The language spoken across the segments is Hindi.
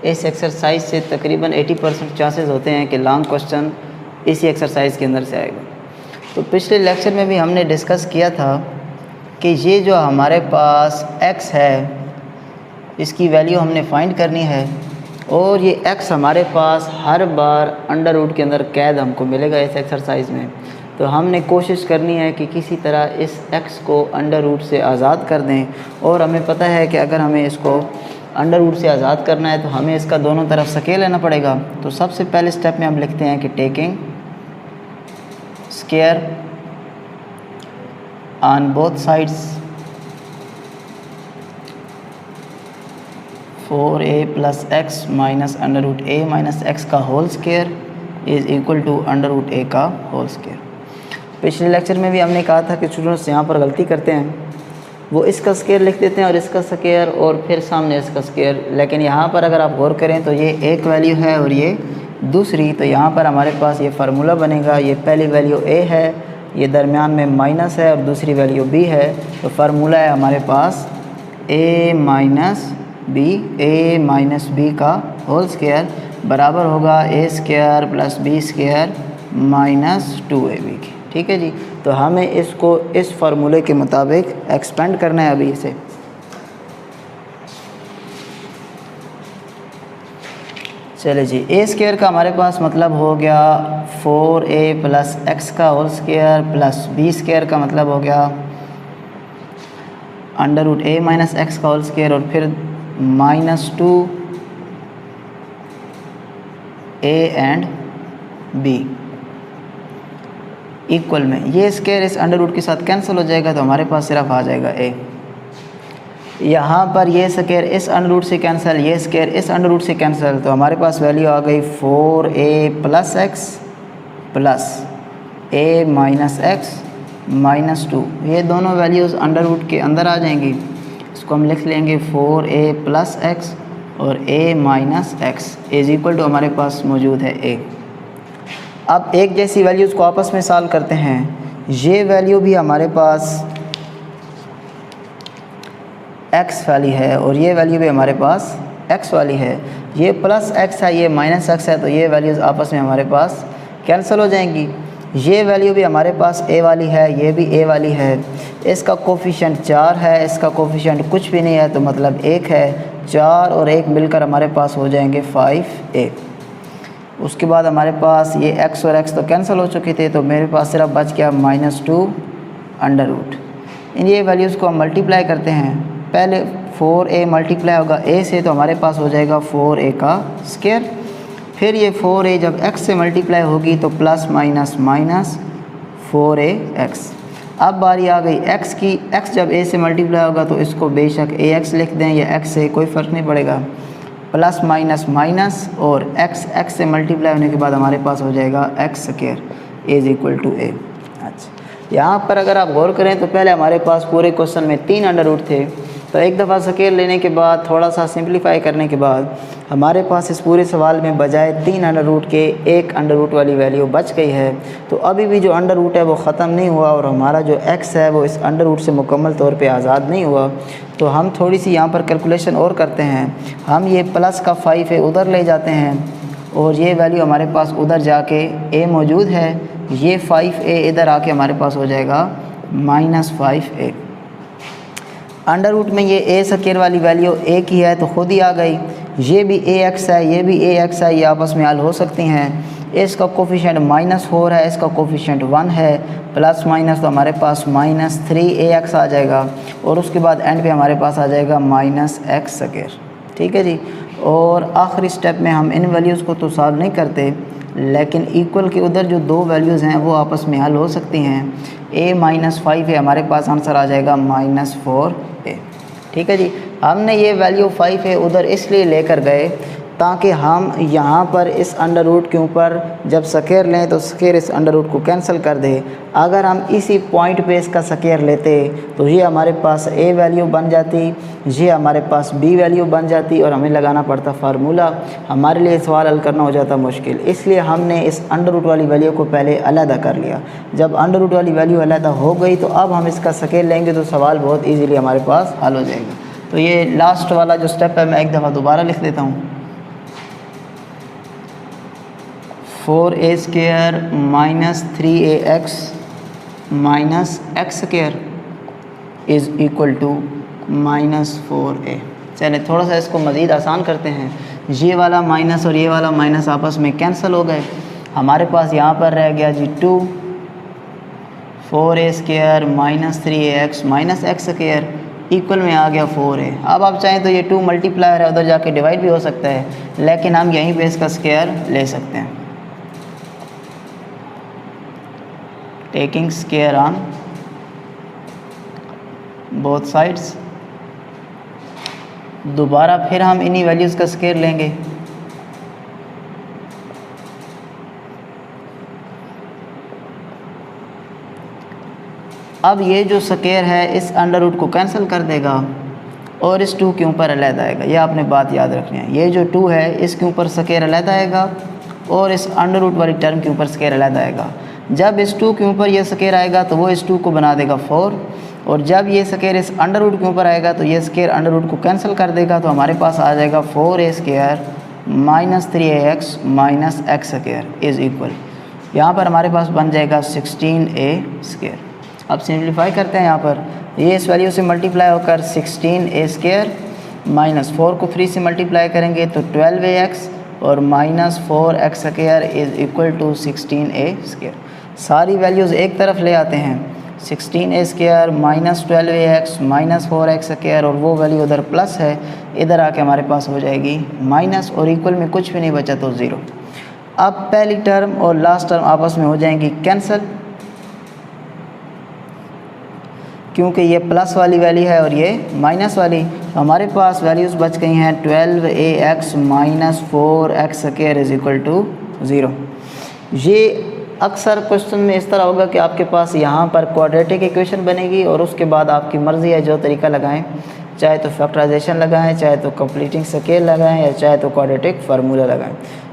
इस एक्सरसाइज से तकरीबन 80% चांसेस होते हैं कि लॉन्ग क्वेश्चन इसी एक्सरसाइज के अंदर से आएगा। तो पिछले लेक्चर में भी हमने डिस्कस किया था कि ये जो हमारे पास x है इसकी वैल्यू हमने फाइंड करनी है और ये x हमारे पास हर बार अंडर रूट के अंदर कैद हमको मिलेगा इस एक्सरसाइज में। तो हमने कोशिश करनी है कि किसी तरह इस x को अंडर रूट से आज़ाद कर दें और हमें पता है कि अगर हमें इसको अंडर रूट से आज़ाद करना है तो हमें इसका दोनों तरफ स्केयर लेना पड़ेगा। तो सबसे पहले स्टेप में हम लिखते हैं कि taking square on both sides 4a plus x minus under root a minus x का whole square is equal to under root a का होल स्केयर। पिछले लेक्चर में भी हमने कहा था कि स्टूडेंट्स यहाँ पर गलती करते हैं, वो इसका स्केयर लिख देते हैं और इसका स्केयर और फिर सामने इसका स्केयर। लेकिन यहाँ पर अगर आप गौर करें तो ये एक वैल्यू है और ये दूसरी। तो यहाँ पर हमारे पास ये फार्मूला बनेगा, ये पहली वैल्यू a है, ये दरमियान में माइनस है और दूसरी वैल्यू b है। तो फार्मूला है हमारे पास a माइनस b का होल स्केयर बराबर होगा a square plus b square minus 2ab की। ठीक है जी। तो हमें इसको इस फार्मूले के मुताबिक एक्सपेंड करना है अभी इसे। चले जी, a स्केयर का हमारे पास मतलब हो गया 4a प्लस एक्स का whole square plus b square का मतलब हो गया under root a minus x का होल स्केयर और फिर minus 2a and b equal में ये स्केयर इस अंडर रूट के साथ कैंसिल हो जाएगा तो हमारे पास सिर्फ आ जाएगा a। यहाँ पर ये स्केयर इस अंडर रूट से कैंसिल, ये स्केयर इस अंडर रूट से कैंसिल, तो हमारे पास वैल्यू आ गई 4a plus x plus a minus x minus 2। ये दोनों वैल्यूज़ अंडर रूट के अंदर आ जाएंगी। इसको हम लिख लेंगे 4a प्लस एक्स और a minus x is equal to हमारे पास मौजूद है a। अब एक जैसी वैल्यूज़ को आपस में सॉल्व करते हैं। ये वैल्यू भी हमारे पास x वाली है और ये वैल्यू भी हमारे पास x वाली है। ये प्लस x है, ये माइनस x है, तो ये वैल्यूज़ आपस में हमारे पास कैंसिल हो जाएंगी। ये वैल्यू भी हमारे पास a वाली है, ये भी a वाली है। इसका कोफिशिएंट 4 है, इसका कोफिशिएंट कुछ भी नहीं है तो मतलब 1 है। 4 और 1 मिलकर हमारे पास हो जाएंगे 5a। उसके बाद हमारे पास ये x और x तो कैंसिल हो चुके थे तो मेरे पास सिर्फ बच गया -2 अंडर रूट। इन ये वैल्यूज़ को हम मल्टीप्लाई करते हैं। पहले 4a मल्टीप्लाई होगा a से तो हमारे पास हो जाएगा 4a का स्केयर। फिर ये 4a जब x से मल्टीप्लाई होगी तो प्लस माइनस माइनस 4ax। अब बारी आ गई x की, x जब a से मल्टीप्लाई होगा तो इसको बेशक ax लिख दें या x से, कोई फ़र्क नहीं पड़ेगा। प्लस माइनस माइनस और x से मल्टीप्लाई होने के बाद हमारे पास हो जाएगा x square is equal to a। अच्छा, यहाँ पर अगर आप गौर करें तो पहले हमारे पास पूरे क्वेश्चन में 3 अंडर रूट थे। तो एक दफ़ा स्केयर लेने के बाद थोड़ा सा सिंप्लीफाई करने के बाद हमारे पास इस पूरे सवाल में बजाय 3 अंडर रूट के 1 अंडर रूट वाली वैल्यू बच गई है। तो अभी भी जो अंडर रूट है वो ख़त्म नहीं हुआ और हमारा जो x है वो इस अंडर रूट से मुकम्मल तौर पे आज़ाद नहीं हुआ। तो हम थोड़ी सी यहाँ पर कैलकुलेशन और करते हैं। हम ये प्लस का 5 है उधर ले जाते हैं और ये वैल्यू हमारे पास उधर जाके a मौजूद है, ये 5a इधर आके हमारे पास हो जाएगा -5a। अंडर रूट में ये a स्केयर वाली वैल्यू a की है तो खुद ही आ गई। ये भी ax है, ये भी ax है, ये आपस में हल हो सकती हैं। इसका कोफिशिएंट -4 है, इसका कोफिशिएंट 1 है, प्लस माइनस तो हमारे पास -3ax आ जाएगा और उसके बाद एंड पे हमारे पास आ जाएगा -x स्केयर। ठीक है जी। और आखिरी स्टेप में हम इन वैल्यूज़ को तो सॉल्व नहीं करते, लेकिन इक्वल के उधर जो 2 वैल्यूज़ हैं वो आपस में हल हो सकती हैं। a-5 है, हमारे पास आंसर आ जाएगा -4a। ठीक है जी। हमने ये वैल्यू 5 है उधर इसलिए लेकर गए ताकि हम यहाँ पर इस अंडर रूट के ऊपर जब स्केयर लें तो स्केयर इस अंडर रूट को कैंसिल कर दे। अगर हम इसी पॉइंट पे इसका स्केयर लेते तो ये हमारे पास a वैल्यू बन जाती, ये हमारे पास b वैल्यू बन जाती और हमें लगाना पड़ता फार्मूला। हमारे लिए सवाल हल करना हो जाता मुश्किल। इसलिए हमने इस अंडर रूट वाली वैल्यू को पहले अलहदा कर लिया। जब अंडर रूट वाली वैल्यू अलहदा हो गई तो अब हम इसका स्केयर लेंगे तो सवाल बहुत ईजीली हमारे पास हल हो जाएगा। तो ये लास्ट वाला जो स्टेप है मैं एक दफ़ा दोबारा लिख देता हूँ। 4a² minus 3ax minus x square is equal to -4a। चलिए थोड़ा सा इसको मज़ीद आसान करते हैं। ये वाला माइनस और ये वाला माइनस आपस में कैंसिल हो गए। हमारे पास यहाँ पर रह गया जी 2 4a² minus 3ax minus x square equal में आ गया 4a। अब आप चाहें तो ये 2 मल्टीप्लायर है, उधर जाके डिवाइड भी हो सकता है, लेकिन हम यहीं पे इसका स्क्वायर ले सकते हैं, taking square on both sides. दोबारा फिर हम इन्हीं वैल्यूज़ का स्क्वायर लेंगे। अब ये जो स्क्वायर है इस अंडर रूट को कैंसिल कर देगा और इस 2 के ऊपर अलग आएगा। ये आपने बात याद रखनी है। ये जो 2 है इसके ऊपर स्क्वायर अलग आएगा और इस अंडर रूट वाली टर्म के ऊपर स्क्वायर अलग आएगा। जब इस 2 के ऊपर ये स्क्वायर आएगा तो वो इस 2 को बना देगा 4, और जब ये स्क्वायर इस अंडर रूट के ऊपर आएगा तो ये स्क्वायर अंडर रूट को कैंसिल कर देगा। तो हमारे पास आ जाएगा 4a² minus 3ax minus x square is equal, यहाँ पर हमारे पास बन जाएगा 16a²। अब सिंप्लीफाई करते हैं। यहाँ पर ये इस वैल्यू से मल्टीप्लाई होकर 16a² माइनस 4 को 3 से मल्टीप्लाई करेंगे तो 12ax और minus 4x² is equal to 16a²। सारी वैल्यूज़ एक तरफ ले आते हैं, 16a² minus 12ax minus 4x² और वो वैल्यू उधर प्लस है, इधर आके हमारे पास हो जाएगी माइनस और इक्वल में कुछ भी नहीं बचा तो 0। अब पहली टर्म और लास्ट टर्म आपस में हो जाएंगी कैंसिल, क्योंकि ये प्लस वाली वैल्यू है और ये माइनस वाली। तो हमारे पास वैल्यूज़ बच गई हैं 12ax minus 4x² is equal to 0। ये अक्सर क्वेश्चन में इस तरह होगा कि आपके पास यहाँ पर क्वाड्रेटिक इक्वेशन बनेगी और उसके बाद आपकी मर्ज़ी है जो तरीका लगाएं, चाहे तो फैक्टराइजेशन लगाएं, चाहे तो कंप्लीटिंग स्केल लगाएं, या चाहे तो क्वाड्रेटिक फार्मूला लगाएं।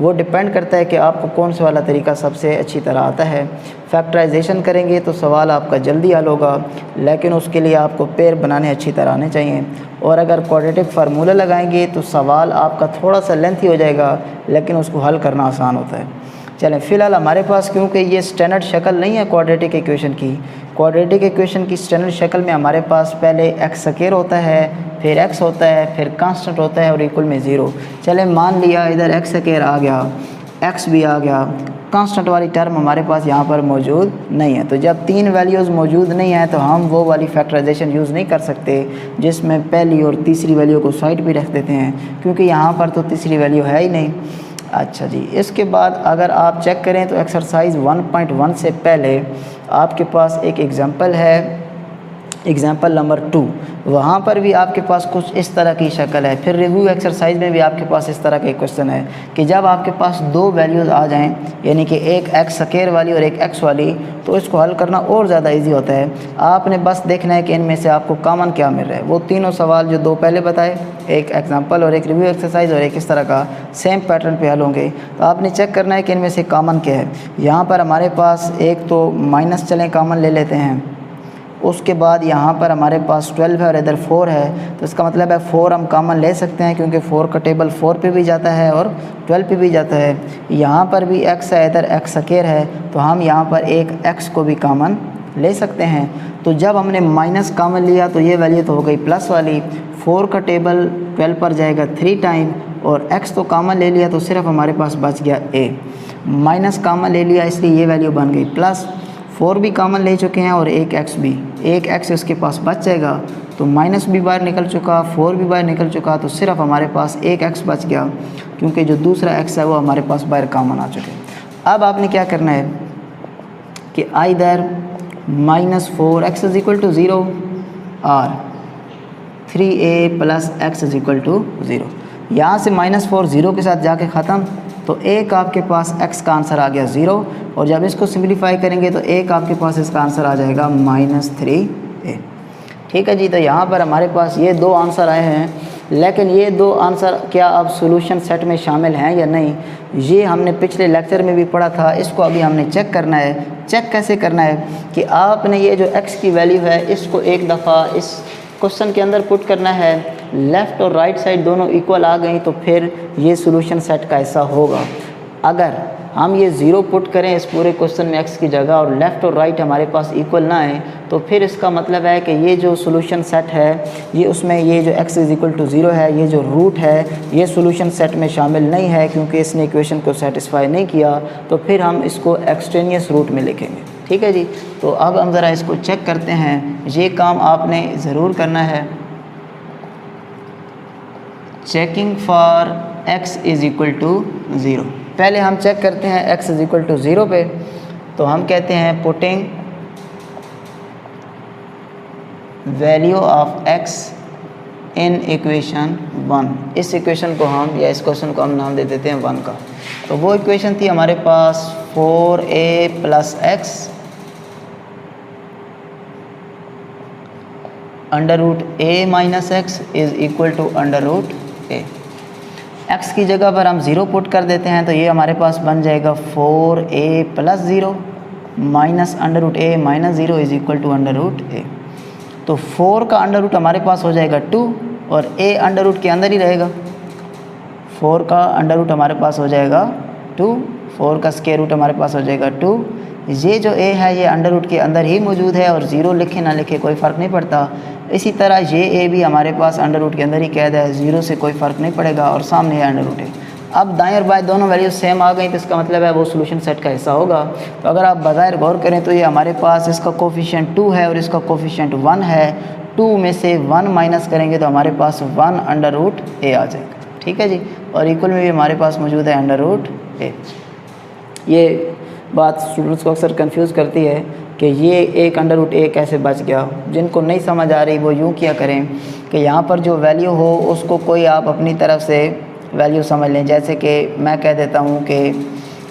वो डिपेंड करता है कि आपको कौन सा वाला तरीका सबसे अच्छी तरह आता है। फैक्टराइजेशन करेंगे तो सवाल आपका जल्दी हल होगा, लेकिन उसके लिए आपको पेयर बनाने अच्छी तरह आने चाहिए। और अगर क्वाड्रेटिक फार्मूला लगाएंगे तो सवाल आपका थोड़ा सा लेंथी हो जाएगा, लेकिन उसको हल करना आसान होता है। चलें, फ़िलहाल हमारे पास क्योंकि ये स्टैंडर्ड शक्ल नहीं है क्वाड्रेटिक इक्वेशन की, क्वाड्रेटिक इक्वेशन की स्टैंडर्ड शक्ल में हमारे पास पहले एक्स स्क्वायर होता है, फिर एक्स होता है, फिर कांस्टेंट होता है और इक्वल में 0। चलें, मान लिया इधर एक्स स्क्वायर आ गया, एक्स भी आ गया, कांस्टेंट वाली टर्म हमारे पास यहाँ पर मौजूद नहीं है। तो जब 3 वैल्यूज़ मौजूद नहीं है तो हम वो वाली फैक्टराइजेशन यूज़ नहीं कर सकते जिसमें पहली और तीसरी वैल्यू को साइड पे रख देते हैं, क्योंकि यहाँ पर तो तीसरी वैल्यू है ही नहीं। अच्छा जी, इसके बाद अगर आप चेक करें तो एक्सरसाइज 1.1 से पहले आपके पास एक एग्ज़ाम्पल है, एग्ज़ाम्पल नंबर 2, वहाँ पर भी आपके पास कुछ इस तरह की शक्ल है। फिर रिव्यू एक्सरसाइज में भी आपके पास इस तरह के क्वेश्चन है कि जब आपके पास 2 वैल्यूज़ आ जाएं, यानी कि एक एक्स स्क्वायर वाली और एक एक्स वाली, तो इसको हल करना और ज़्यादा इजी होता है। आपने बस देखना है कि इनमें से आपको कॉमन क्या मिल रहा है। वो तीनों सवाल जो 2 पहले बताए, एक एग्जाम्पल और एक रिव्यू एक्सरसाइज और एक इस तरह का सेम पैटर्न पे हल होंगे, तो आपने चेक करना है कि इनमें से कॉमन क्या है। यहाँ पर हमारे पास एक तो माइनस, चलें कॉमन ले लेते हैं। उसके बाद यहाँ पर हमारे पास 12 है और इधर 4 है, तो इसका मतलब है 4 हम कॉमन ले सकते हैं, क्योंकि 4 का टेबल 4 पे भी जाता है और 12 पे भी जाता है। यहाँ पर भी x है, इधर एक्स स्क्वायर है, तो हम यहाँ पर एक x को भी कॉमन ले सकते हैं। तो जब हमने माइनस कॉमन लिया तो ये वैल्यू तो हो गई प्लस वाली, 4 का टेबल 12 पर जाएगा 3 टाइम, और x तो कॉमन ले लिया तो सिर्फ हमारे पास बच गया a। माइनस कॉमन ले लिया इसलिए ये वैल्यू बन गई प्लस, 4 भी कॉमन ले चुके हैं और एक x भी, एक x उसके पास बच जाएगा, तो माइनस भी बाहर निकल चुका, 4 भी बाहर निकल चुका, तो सिर्फ हमारे पास एक x बच गया, क्योंकि जो दूसरा x है वो हमारे पास बाहर कॉमन आ चुके। अब आपने क्या करना है कि either -4x is equal to 0 और 3a plus x is equal to 0। यहाँ से -4 0 के साथ जाके ख़त्म, तो एक आपके पास x का आंसर आ गया 0, और जब इसको सिंप्लीफाई करेंगे तो एक आपके पास इसका आंसर आ जाएगा -3a। ठीक है जी, तो यहाँ पर हमारे पास ये 2 आंसर आए हैं, लेकिन ये 2 आंसर क्या अब सॉल्यूशन सेट में शामिल हैं या नहीं, ये हमने पिछले लेक्चर में भी पढ़ा था। इसको अभी हमने चेक करना है। चेक कैसे करना है कि आपने ये जो x की वैल्यू है इसको एक दफ़ा इस क्वेश्चन के अंदर पुट करना है, लेफ़्ट और राइट साइड दोनों इक्वल आ गई तो फिर ये सॉल्यूशन सेट का हिस्सा होगा। अगर हम ये 0 पुट करें इस पूरे क्वेश्चन में x की जगह और लेफ़्ट और राइट हमारे पास इक्वल ना आए, तो फिर इसका मतलब है कि ये जो सोल्यूशन सेट है ये उसमें ये जो x = 0 है, ये जो रूट है ये सोल्यूशन सेट में शामिल नहीं है क्योंकि इसने इक्वेशन को सेटिस्फाई नहीं किया, तो फिर हम इसको एक्सट्रेनियस रूट में लिखेंगे। ठीक है जी। तो अब हम ज़रा इसको चेक करते हैं। ये काम आपने ज़रूर करना है। Checking for x = 0। पहले हम चेक करते हैं x = 0 पे, तो हम कहते हैं putting value of x in equation 1। इस इक्वेशन को हम या इस क्वेश्चन को हम नाम दे देते हैं 1 का। तो वो इक्वेशन थी हमारे पास 4a + x √a - x = √a। x की जगह पर हम 0 पुट कर देते हैं, तो ये हमारे पास बन जाएगा 4a + 0 - √a - 0 = √a। तो 4 का अंडर रूट हमारे पास हो जाएगा 2 और a अंडर रूट के अंदर ही रहेगा। 4 का अंडर रूट हमारे पास हो जाएगा 2, 4 का स्क्वायर रूट हमारे पास हो जाएगा 2। ये जो a है ये अंडर रूट के अंदर ही मौजूद है और 0 लिखे ना लिखे कोई फ़र्क नहीं पड़ता। इसी तरह ये a भी हमारे पास अंडर रूट के अंदर ही कैद है, 0 से कोई फ़र्क नहीं पड़ेगा और सामने है अंडर रूट है। अब दाएं और बाएं दोनों वैल्यूज सेम आ गई, तो इसका मतलब है वो सोल्यूशन सेट का हिस्सा होगा। तो अगर आप बग़ैर गौर करें तो ये हमारे पास इसका कोफिशिएंट 2 है और इसका कोफिशिएंट 1 है। 2 में से 1 माइनस करेंगे तो हमारे पास 1 √a आ जाएगा। ठीक है जी। और इक्वल में भी हमारे पास मौजूद है √a। ये बात स्टूडेंट्स को अक्सर कंफ्यूज करती है कि ये एक √a कैसे बच गया। जिनको नहीं समझ आ रही वो यूँ किया करें कि यहाँ पर जो वैल्यू हो उसको कोई आप अपनी तरफ से वैल्यू समझ लें। जैसे कि मैं कह देता हूँ कि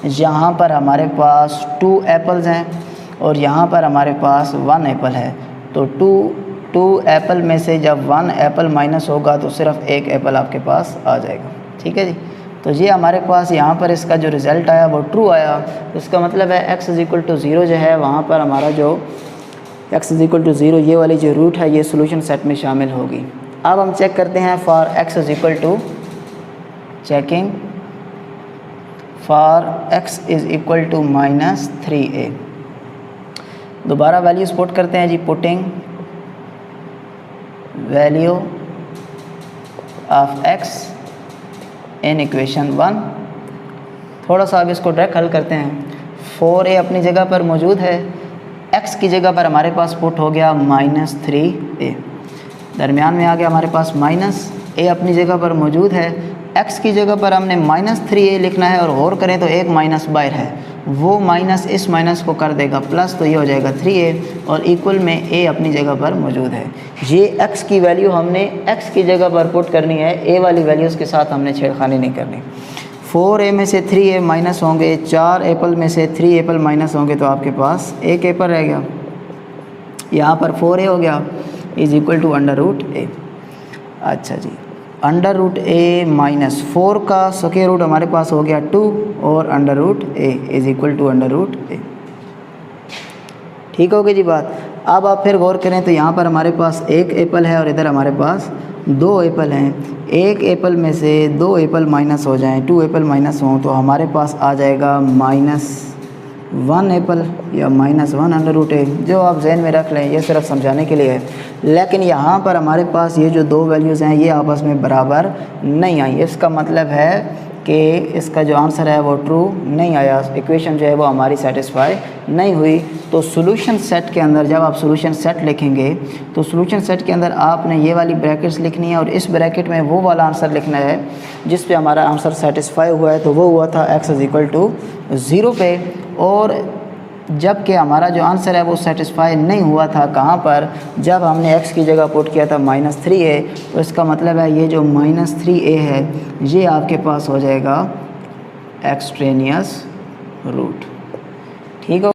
यहाँ पर हमारे पास 2 एप्पल्स हैं और यहाँ पर हमारे पास 1 एप्पल है। तो 2 एप्पल में से जब 1 एप्पल माइनस होगा तो सिर्फ 1 एप्पल आपके पास आ जाएगा। ठीक है जी। तो ये हमारे पास यहाँ पर इसका जो रिज़ल्ट आया वो ट्रू आया। तो इसका मतलब है x = 0 जो है वहाँ पर हमारा जो x = 0 ये वाली जो रूट है ये सोल्यूशन सेट में शामिल होगी। अब हम चेक करते हैं for x = checking for x = -3a। दोबारा वैल्यूज पुट करते हैं जी। Putting value of x in equation 1। थोड़ा सा अब इसको डायरेक्ट हल करते हैं। 4a अपनी जगह पर मौजूद है, x की जगह पर हमारे पास पुट हो गया -3a, दरमियान में आ गया हमारे पास माइनस। a अपनी जगह पर मौजूद है, x की जगह पर हमने -3a लिखना है और गौर करें तो एक माइनस बाहर है, वो माइनस इस माइनस को कर देगा प्लस, तो ये हो जाएगा 3a और इक्वल में a अपनी जगह पर मौजूद है। ये x की वैल्यू हमने x की जगह पर पुट करनी है, a वाली वैल्यूज़ के साथ हमने छेड़खानी नहीं करनी। 4a में से 3a माइनस होंगे, 4 एप्पल में से 3 एप्पल माइनस होंगे तो आपके पास 1 एप्पल रह गया। यहाँ पर 4a हो गया = √a। अच्छा जी, √a माइनस 4 का स्क्वायर रूट हमारे पास हो गया 2 और √a =√a। ठीक हो गई जी बात। अब आप फिर गौर करें तो यहाँ पर हमारे पास 1 एप्पल है और इधर हमारे पास 2 एप्पल हैं। 1 एप्पल में से 2 एप्पल माइनस हो जाएं, 2 एप्पल माइनस हों तो हमारे पास आ जाएगा -1 एप्पल या -1 √a। जो आप जहन में रख लें, ये सिर्फ समझाने के लिए है। लेकिन यहाँ पर हमारे पास ये जो 2 वैल्यूज़ हैं ये आपस में बराबर नहीं आई। इसका मतलब है कि इसका जो आंसर है वो ट्रू नहीं आया, इक्वेशन जो है वो हमारी सेटिस्फाई नहीं हुई। तो सॉल्यूशन सेट के अंदर जब आप सॉल्यूशन सेट लिखेंगे तो सॉल्यूशन सेट के अंदर आपने ये वाली ब्रैकेट्स लिखनी है और इस ब्रैकेट में वो वाला आंसर लिखना है जिस पे हमारा आंसर सेटिस्फाई हुआ है। तो वो हुआ था x = 0 पे, और जबकि हमारा जो आंसर है वो सेटिस्फाई नहीं हुआ था कहाँ पर, जब हमने x की जगह पुट किया था -3a। तो इसका मतलब है ये जो -3a है ये आपके पास हो जाएगा एक्सट्रेनियस रूट। ठीक है।